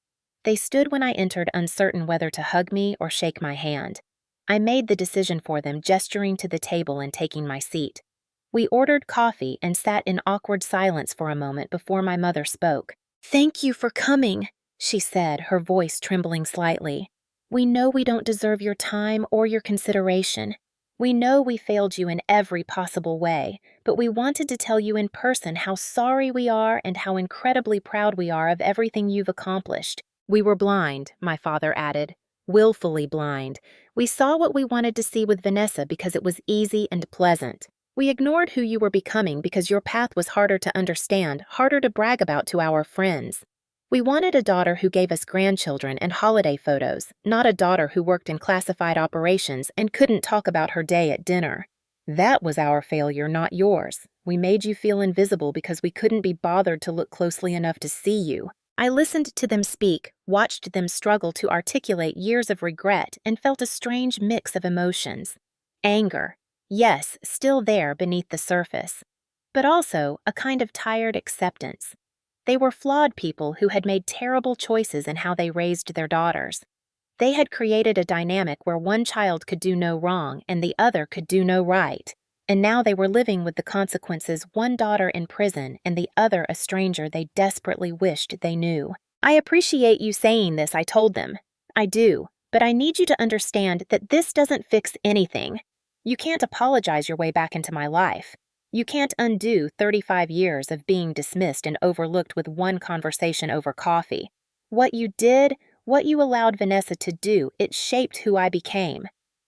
[SPEAKER 1] They stood when I entered, uncertain whether to hug me or shake my hand. I made the decision for them, gesturing to the table and taking my seat. We ordered coffee and sat in awkward silence for a moment before my mother spoke. "Thank you for coming," she said, her voice trembling slightly. "We know we don't deserve your time or your consideration. We know we failed you in every possible way, but we wanted to tell you in person how sorry we are and how incredibly proud we are of everything you've accomplished. We were blind," my father added. "Willfully blind. We saw what we wanted to see with Vanessa because it was easy and pleasant. We ignored who you were becoming because your path was harder to understand, harder to brag about to our friends. We wanted a daughter who gave us grandchildren and holiday photos, not a daughter who worked in classified operations and couldn't talk about her day at dinner. That was our failure, not yours. We made you feel invisible because we couldn't be bothered to look closely enough to see you. I listened to them speak, watched them struggle to articulate years of regret, and felt a strange mix of emotions. Anger, yes, still there beneath the surface, but also a kind of tired acceptance. They were flawed people who had made terrible choices in how they raised their daughters. They had created a dynamic where one child could do no wrong and the other could do no right. And now they were living with the consequences, one daughter in prison and the other a stranger they desperately wished they knew. I appreciate you saying this, I told them. I do, but I need you to understand that this doesn't fix anything. You can't apologize your way back into my life. You can't undo 35 years of being dismissed and overlooked with one conversation over coffee. What you did, what you allowed Vanessa to do, it shaped who I became.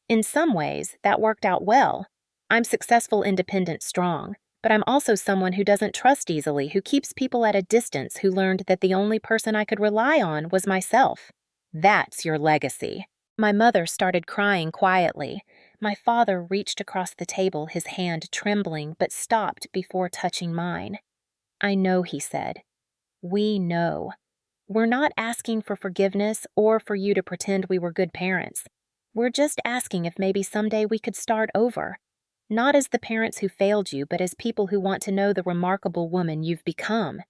[SPEAKER 1] In some ways, that worked out well. I'm successful, independent, strong, but I'm also someone who doesn't trust easily, who keeps people at a distance, who learned that the only person I could rely on was myself. That's your legacy. My mother started crying quietly. My father reached across the table, his hand trembling, but stopped before touching mine. I know, he said. We know. We're not asking for forgiveness or for you to pretend we were good parents. We're just asking if maybe someday we could start over. Not as the parents who failed you, but as people who want to know the remarkable woman you've become.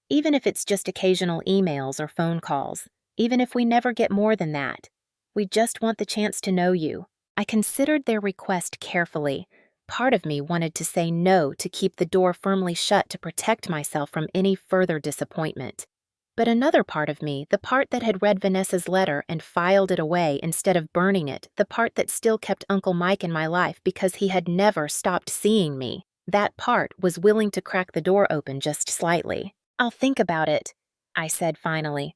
[SPEAKER 1] Even if it's just occasional emails or phone calls, even if we never get more than that. We just want the chance to know you. I considered their request carefully. Part of me wanted to say no, to keep the door firmly shut, to protect myself from any further disappointment. But another part of me, the part that had read Vanessa's letter and filed it away instead of burning it, the part that still kept Uncle Mike in my life because he had never stopped seeing me, that part was willing to crack the door open just slightly. I'll think about it, I said finally.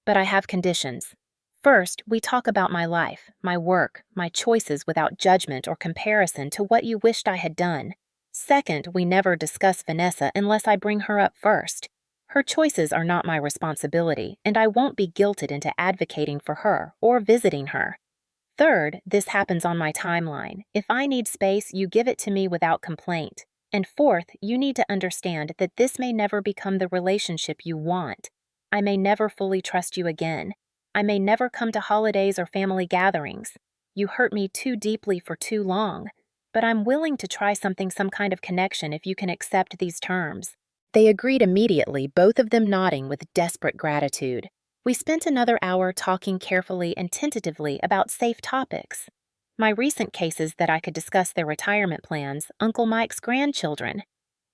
[SPEAKER 1] But I have conditions. First, we talk about my life, my work, my choices without judgment or comparison to what you wished I had done. Second, we never discuss Vanessa unless I bring her up first. Her choices are not my responsibility, and I won't be guilted into advocating for her or visiting her. Third, this happens on my timeline. If I need space, you give it to me without complaint. And fourth, you need to understand that this may never become the relationship you want. I may never fully trust you again. I may never come to holidays or family gatherings. You hurt me too deeply for too long. But I'm willing to try some kind of connection if you can accept these terms. They agreed immediately, both of them nodding with desperate gratitude. We spent another hour talking carefully and tentatively about safe topics. My recent cases that I could discuss their retirement plans, Uncle Mike's grandchildren.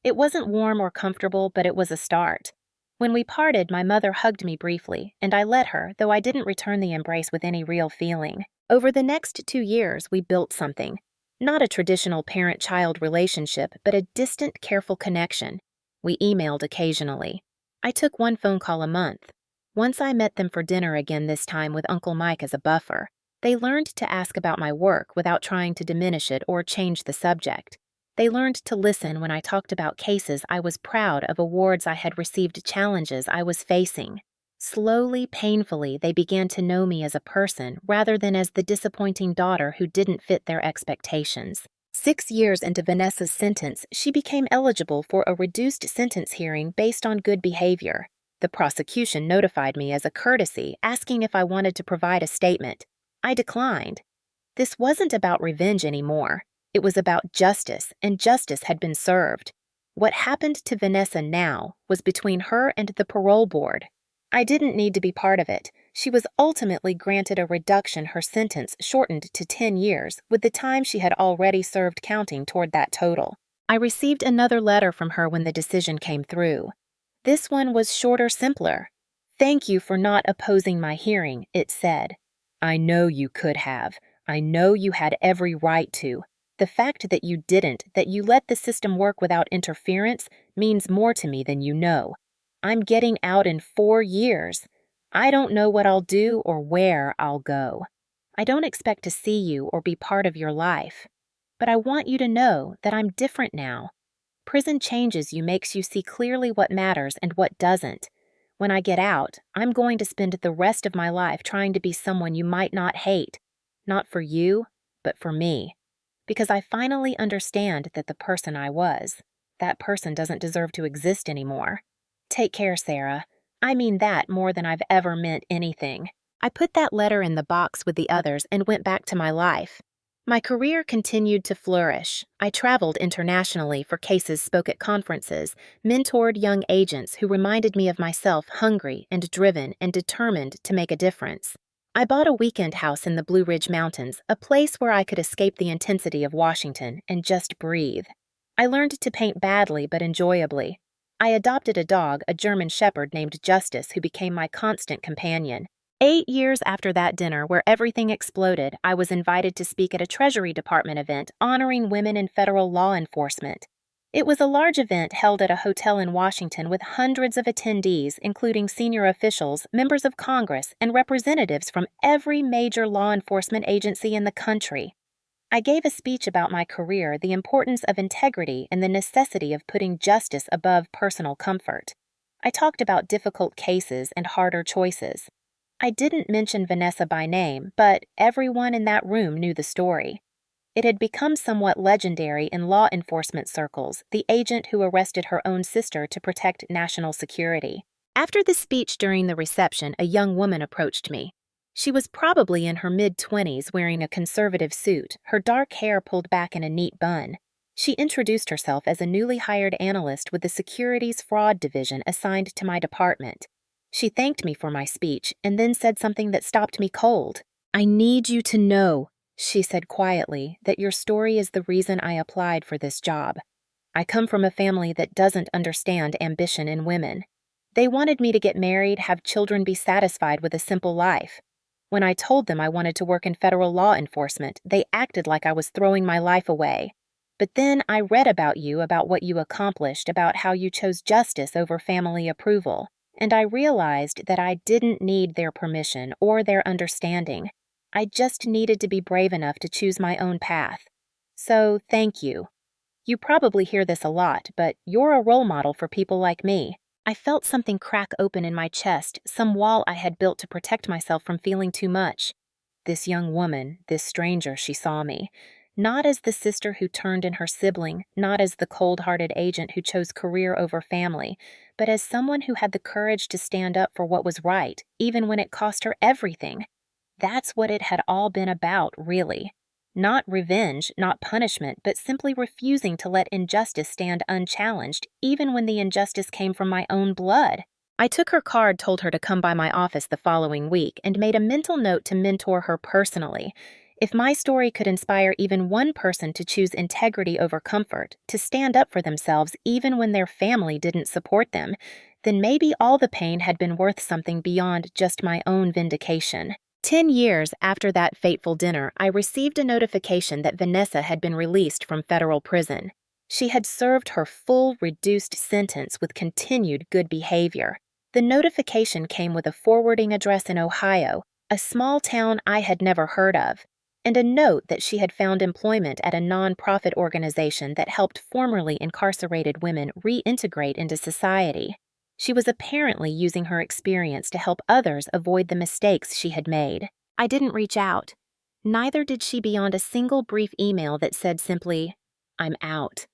[SPEAKER 1] It wasn't warm or comfortable, but it was a start. When we parted, my mother hugged me briefly, and I let her, though I didn't return the embrace with any real feeling. Over the next 2 years, we built something. Not a traditional parent-child relationship, but a distant, careful connection. We emailed occasionally. I took one phone call a month. Once I met them for dinner again, this time with Uncle Mike as a buffer. They learned to ask about my work without trying to diminish it or change the subject. They learned to listen when I talked about cases I was proud of, awards I had received, challenges I was facing. Slowly, painfully, they began to know me as a person rather than as the disappointing daughter who didn't fit their expectations. 6 years into Vanessa's sentence, she became eligible for a reduced sentence hearing based on good behavior. The prosecution notified me as a courtesy, asking if I wanted to provide a statement. I declined. This wasn't about revenge anymore. It was about justice, and justice had been served. What happened to Vanessa now was between her and the parole board. I didn't need to be part of it. She was ultimately granted a reduction, her sentence shortened to 10 years, with the time she had already served counting toward that total. I received another letter from her when the decision came through. This one was shorter, simpler. "Thank you for not opposing my hearing," it said. "I know you could have. I know you had every right to. The fact that you didn't, that you let the system work without interference, means more to me than you know. I'm getting out in 4 years. I don't know what I'll do or where I'll go. I don't expect to see you or be part of your life. But I want you to know that I'm different now. Prison changes you, makes you see clearly what matters and what doesn't. When I get out, I'm going to spend the rest of my life trying to be someone you might not hate. Not for you, but for me. Because I finally understand that the person I was, that person doesn't deserve to exist anymore. Take care, Sarah. I mean that more than I've ever meant anything. I put that letter in the box with the others and went back to my life. My career continued to flourish. I traveled internationally for cases, spoke at conferences, mentored young agents who reminded me of myself, hungry and driven and determined to make a difference. I bought a weekend house in the Blue Ridge Mountains, a place where I could escape the intensity of Washington and just breathe. I learned to paint badly but enjoyably. I adopted a dog, a German Shepherd named Justice, who became my constant companion. 8 years after that dinner where everything exploded, I was invited to speak at a Treasury Department event honoring women in federal law enforcement. It was a large event held at a hotel in Washington with hundreds of attendees, including senior officials, members of Congress, and representatives from every major law enforcement agency in the country. I gave a speech about my career, the importance of integrity, and the necessity of putting justice above personal comfort. I talked about difficult cases and harder choices. I didn't mention Vanessa by name, but everyone in that room knew the story. It had become somewhat legendary in law enforcement circles, the agent who arrested her own sister to protect national security. After the speech during the reception, a young woman approached me. She was probably in her mid-20s, wearing a conservative suit, her dark hair pulled back in a neat bun. She introduced herself as a newly hired analyst with the Securities Fraud Division assigned to my department. She thanked me for my speech and then said something that stopped me cold. "I need you to know," she said quietly, "that your story is the reason I applied for this job. I come from a family that doesn't understand ambition in women. They wanted me to get married, have children, be satisfied with a simple life. When I told them I wanted to work in federal law enforcement, they acted like I was throwing my life away. But then I read about you, about what you accomplished, about how you chose justice over family approval. And I realized that I didn't need their permission or their understanding. I just needed to be brave enough to choose my own path. So, thank you. You probably hear this a lot, but you're a role model for people like me." I felt something crack open in my chest, some wall I had built to protect myself from feeling too much. This young woman, this stranger, she saw me. Not as the sister who turned in her sibling, not as the cold-hearted agent who chose career over family, but as someone who had the courage to stand up for what was right, even when it cost her everything. That's what it had all been about, really. Not revenge, not punishment, but simply refusing to let injustice stand unchallenged, even when the injustice came from my own blood. I took her card, told her to come by my office the following week, and made a mental note to mentor her personally. If my story could inspire even one person to choose integrity over comfort, to stand up for themselves even when their family didn't support them, then maybe all the pain had been worth something beyond just my own vindication. 10 years after that fateful dinner, I received a notification that Vanessa had been released from federal prison. She had served her full reduced sentence with continued good behavior. The notification came with a forwarding address in Ohio, a small town I had never heard of, and a note that she had found employment at a non-profit organization that helped formerly incarcerated women reintegrate into society. She was apparently using her experience to help others avoid the mistakes she had made. I didn't reach out. Neither did she beyond a single brief email that said simply, "I'm out.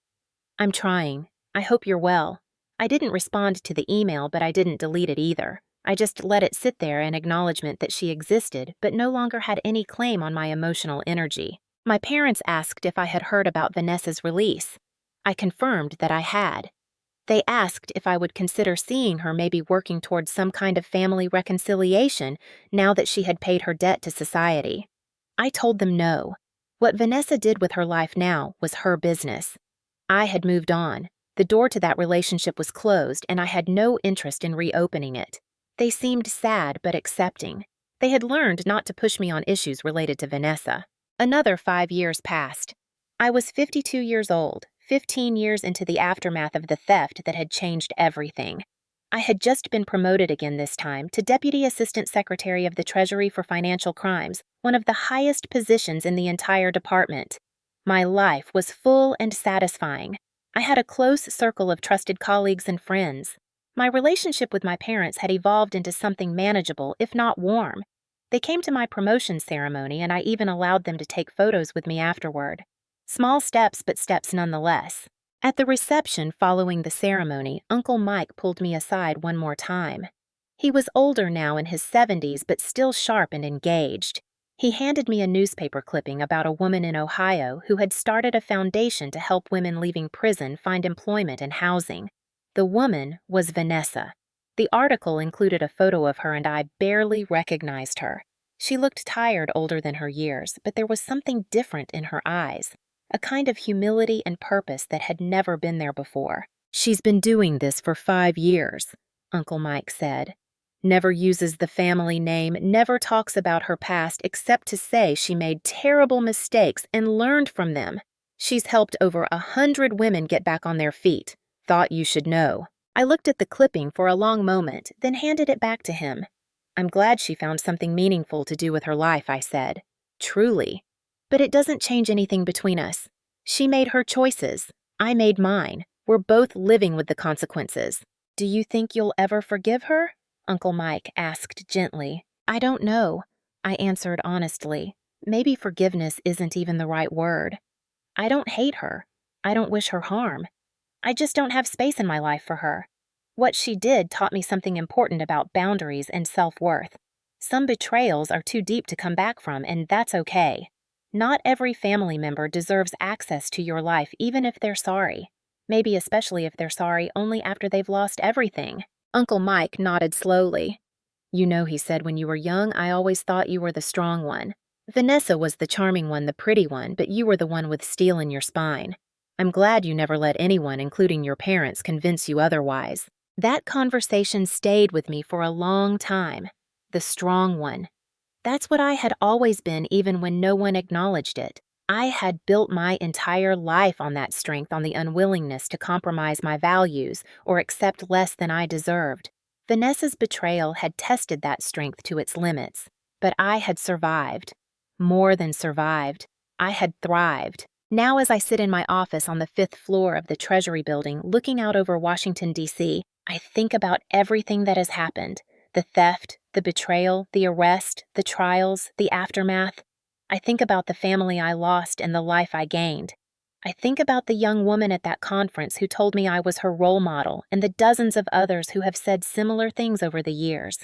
[SPEAKER 1] I'm trying. I hope you're well." I didn't respond to the email, but I didn't delete it either. I just let it sit there in acknowledgement that she existed, but no longer had any claim on my emotional energy. My parents asked if I had heard about Vanessa's release. I confirmed that I had. They asked if I would consider seeing her, maybe working towards some kind of family reconciliation now that she had paid her debt to society. I told them no. What Vanessa did with her life now was her business. I had moved on. The door to that relationship was closed, and I had no interest in reopening it. They seemed sad but accepting. They had learned not to push me on issues related to Vanessa. Another 5 years passed. I was 52 years old, 15 years into the aftermath of the theft that had changed everything. I had just been promoted again this time to Deputy Assistant Secretary of the Treasury for Financial Crimes, one of the highest positions in the entire department. My life was full and satisfying. I had a close circle of trusted colleagues and friends. My relationship with my parents had evolved into something manageable, if not warm. They came to my promotion ceremony, and I even allowed them to take photos with me afterward. Small steps, but steps nonetheless. At the reception following the ceremony, Uncle Mike pulled me aside one more time. He was older now in his 70s, but still sharp and engaged. He handed me a newspaper clipping about a woman in Ohio who had started a foundation to help women leaving prison find employment and housing. The woman was Vanessa. The article included a photo of her, and I barely recognized her. She looked tired, older than her years, but there was something different in her eyes, a kind of humility and purpose that had never been there before. "She's been doing this for 5 years," Uncle Mike said. "Never uses the family name, never talks about her past except to say she made terrible mistakes and learned from them. She's helped over 100 women get back on their feet. Thought you should know." I looked at the clipping for a long moment, then handed it back to him. "I'm glad she found something meaningful to do with her life," I said. "Truly. But it doesn't change anything between us. She made her choices. I made mine. We're both living with the consequences." "Do you think you'll ever forgive her?" Uncle Mike asked gently. "I don't know," I answered honestly. Maybe forgiveness isn't even the right word. I don't hate her. I don't wish her harm. I just don't have space in my life for her. What she did taught me something important about boundaries and self-worth. Some betrayals are too deep to come back from, and that's okay. Not every family member deserves access to your life, even if they're sorry. Maybe especially if they're sorry only after they've lost everything. Uncle Mike nodded slowly. "You know," he said, "when you were young, I always thought you were the strong one. Vanessa was the charming one, the pretty one, but you were the one with steel in your spine. I'm glad you never let anyone, including your parents, convince you otherwise." That conversation stayed with me for a long time. The strong one. That's what I had always been, even when no one acknowledged it. I had built my entire life on that strength, on the unwillingness to compromise my values or accept less than I deserved. Vanessa's betrayal had tested that strength to its limits, but I had survived. More than survived. I had thrived. Now, as I sit in my office on the 5th floor of the Treasury Building, looking out over Washington, D.C., I think about everything that has happened. The theft, the betrayal, the arrest, the trials, the aftermath. I think about the family I lost and the life I gained. I think about the young woman at that conference who told me I was her role model, and the dozens of others who have said similar things over the years.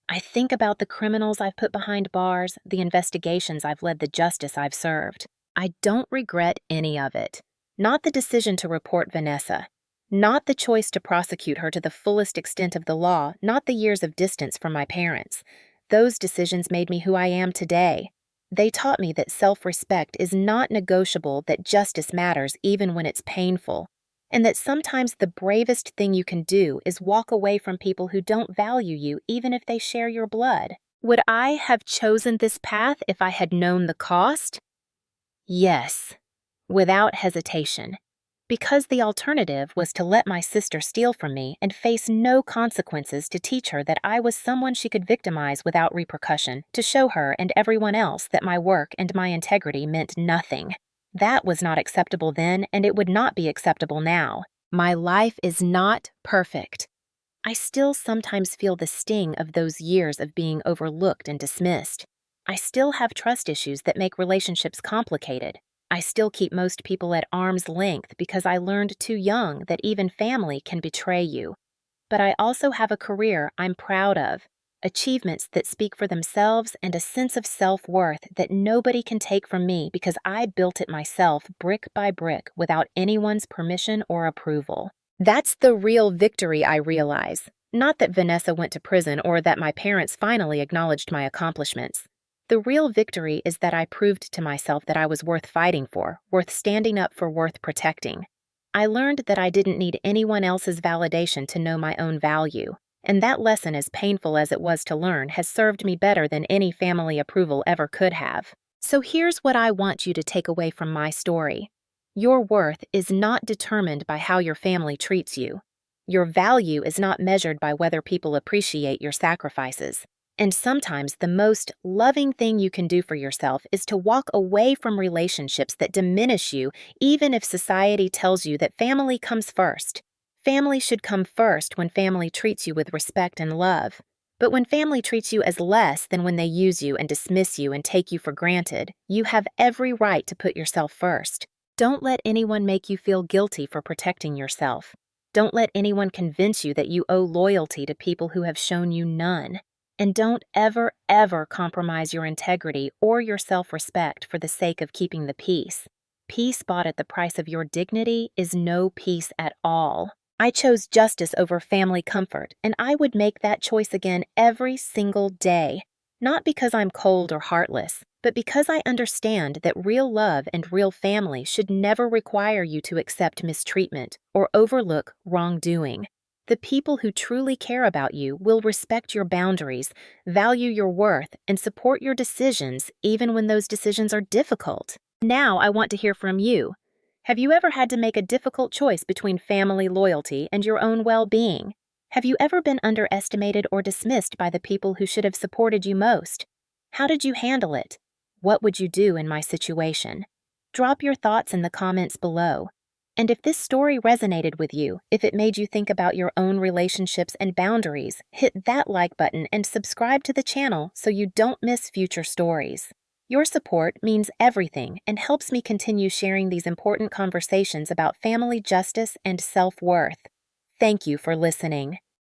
[SPEAKER 1] I think about the criminals I've put behind bars, the investigations I've led, the justice I've served. I don't regret any of it. Not the decision to report Vanessa. Not the choice to prosecute her to the fullest extent of the law, not the years of distance from my parents. Those decisions made me who I am today. They taught me that self-respect is not negotiable, that justice matters even when it's painful, and that sometimes the bravest thing you can do is walk away from people who don't value you even if they share your blood. Would I have chosen this path if I had known the cost? Yes, without hesitation. Because the alternative was to let my sister steal from me and face no consequences, to teach her that I was someone she could victimize without repercussion, to show her and everyone else that my work and my integrity meant nothing. That was not acceptable then, and it would not be acceptable now. My life is not perfect. I still sometimes feel the sting of those years of being overlooked and dismissed. I still have trust issues that make relationships complicated. I still keep most people at arm's length because I learned too young that even family can betray you. But I also have a career I'm proud of, achievements that speak for themselves, and a sense of self-worth that nobody can take from me because I built it myself brick by brick without anyone's permission or approval. That's the real victory, I realize. Not that Vanessa went to prison or that my parents finally acknowledged my accomplishments. The real victory is that I proved to myself that I was worth fighting for, worth standing up for, worth protecting. I learned that I didn't need anyone else's validation to know my own value, and that lesson, as painful as it was to learn, has served me better than any family approval ever could have. So here's what I want you to take away from my story. Your worth is not determined by how your family treats you. Your value is not measured by whether people appreciate your sacrifices. And sometimes the most loving thing you can do for yourself is to walk away from relationships that diminish you, even if society tells you that family comes first. Family should come first when family treats you with respect and love. But when family treats you as less than when they use you and dismiss you and take you for granted, you have every right to put yourself first. Don't let anyone make you feel guilty for protecting yourself. Don't let anyone convince you that you owe loyalty to people who have shown you none. And don't ever, ever compromise your integrity or your self-respect for the sake of keeping the peace. Peace bought at the price of your dignity is no peace at all. I chose justice over family comfort, and I would make that choice again every single day. Not because I'm cold or heartless, but because I understand that real love and real family should never require you to accept mistreatment or overlook wrongdoing. The people who truly care about you will respect your boundaries, value your worth, and support your decisions even when those decisions are difficult. Now I want to hear from you. Have you ever had to make a difficult choice between family loyalty and your own well-being? Have you ever been underestimated or dismissed by the people who should have supported you most? How did you handle it? What would you do in my situation? Drop your thoughts in the comments below. And if this story resonated with you, if it made you think about your own relationships and boundaries, hit that like button and subscribe to the channel so you don't miss future stories. Your support means everything and helps me continue sharing these important conversations about family justice and self-worth. Thank you for listening.